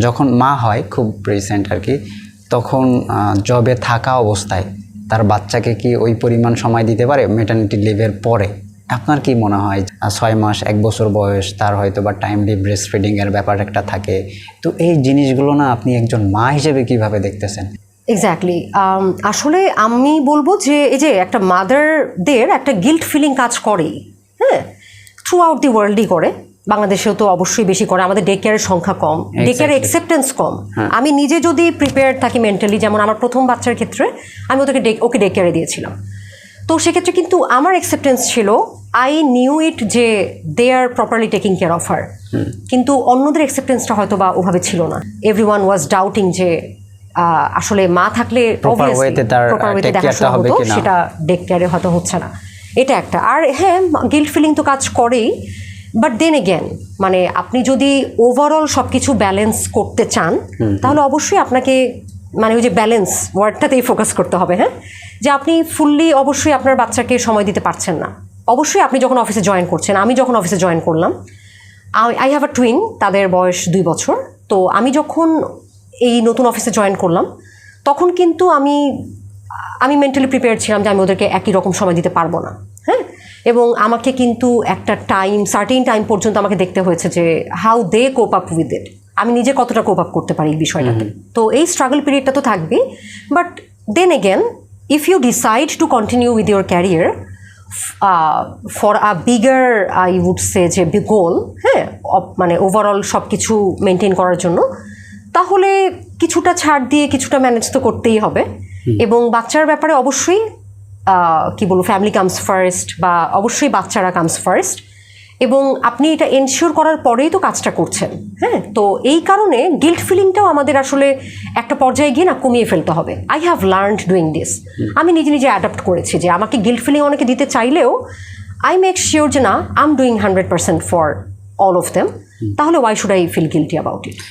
যখন মা হয় খুব রিসেন্ট আর কি, তখন জবে থাকা অবস্থায় তার বাচ্চাকে কি ওই পরিমাণ সময় দিতে পারে ম্যাটারনিটি লিভের পরে? আপনার কি মনে হয় 6 মাস 1 বছর বয়স তার হয়তো বা টাইমলি ব্রেস্ট ফিডিংয়ের ব্যাপার একটা থাকে, তো এই জিনিসগুলো না আপনি একজন মা হিসেবে কিভাবে দেখতেছেন? এক্স্যাক্টলি, আসলে আমি বলবো যে এই যে একটা মাদারদের একটা গিল্ট ফিলিং কাজ করেই, হ্যাঁ, থ্রু আউট দি ওয়ার্ল্ডই করে, বাংলাদেশেও তো অবশ্যই বেশি করে, আমাদের ডে কেয়ারের সংখ্যা কম, ডে কেয়ারের অ্যাকসেপ্টেন্স কম। আমি নিজে যদি প্রিপেয়ার থাকি মেন্টালি, যেমন আমার প্রথম বাচ্চার ক্ষেত্রে আমি ওকে ডে কেয়ারে দিয়েছিলাম, তো সেক্ষেত্রে কিন্তু আমার অ্যাকসেপ্টেন্স ছিল, আই নিউ ইট যে they are properly taking care of her, কিন্তু অন্যদের অ্যাকসেপ্টেন্সটা হয়তো বা ওভাবে ছিল না। এভরিওয়ান ওয়াজ ডাউটিং যে আসলে মা থাকলে প্রপার ওয়েতে দেখাশোনা হতো, সেটা ডে কেয়ারে হয়তো হচ্ছে না, এটা একটা। আর হ্যাঁ, গিল্ট ফিলিং তো কাজ করেই, বাট দেন এগেন মানে আপনি যদি ওভারঅল সব কিছু ব্যালেন্স করতে চান তাহলে অবশ্যই আপনাকে মানে ওই যে ব্যালেন্স ওয়ার্ডটাতেই ফোকাস করতে হবে, হ্যাঁ, যে আপনি ফুললি অবশ্যই আপনার বাচ্চাকে সময় দিতে পারছেন না। অবশ্যই আপনি যখন অফিসে জয়েন করছেন, আমি যখন অফিসে জয়েন করলাম, আই হ্যাভ আ টুইন, তাদের বয়স 2 বছর, তো আমি যখন এই নতুন অফিসে জয়েন করলাম তখন কিন্তু আমি মেন্টালি প্রিপেয়ার ছিলাম যে আমি ওদেরকে একই রকম সময় দিতে পারবো না, হ্যাঁ, এবং আমাকে কিন্তু একটা সার্টেন টাইম পর্যন্ত আমাকে দেখতে হয়েছে যে how they cope up with it, আমি নিজে কতটা কোপ আপ করতে পারি এই বিষয়টাতে। তো এই স্ট্রাগল পিরিয়ডটা তো থাকবেই, but then again if you decide to continue with your career for a bigger I would say যে গোল, হ্যাঁ, মানে ওভারঅল সব কিছু মেনটেন করার জন্য, তাহলে কিছুটা ছাড় দিয়ে কিছুটা ম্যানেজ তো করতেই হবে। এবং বাচ্চার ব্যাপারে অবশ্যই কি বলবো, ফ্যামিলি কামস ফার্স্ট, বা অবশ্যই বাচ্চারা কামস ফার্স্ট, এবং আপনি এটা এনশিওর করার পরেই তো কাজটা করছেন, হ্যাঁ। তো এই কারণে গিল্ট ফিলিংটাও আমাদের আসলে একটা পর্যায়ে গিয়ে না কমিয়ে ফেলতে হবে। I have learned doing this, আমি নিজে নিজে অ্যাডাপ্ট করেছি যে আমাকে গিল্ট ফিলিং অনেকে দিতে চাইলেও আই মেক শিওর যে না, I am doing 100% for all of them, তাহলে why should I feel guilty about it.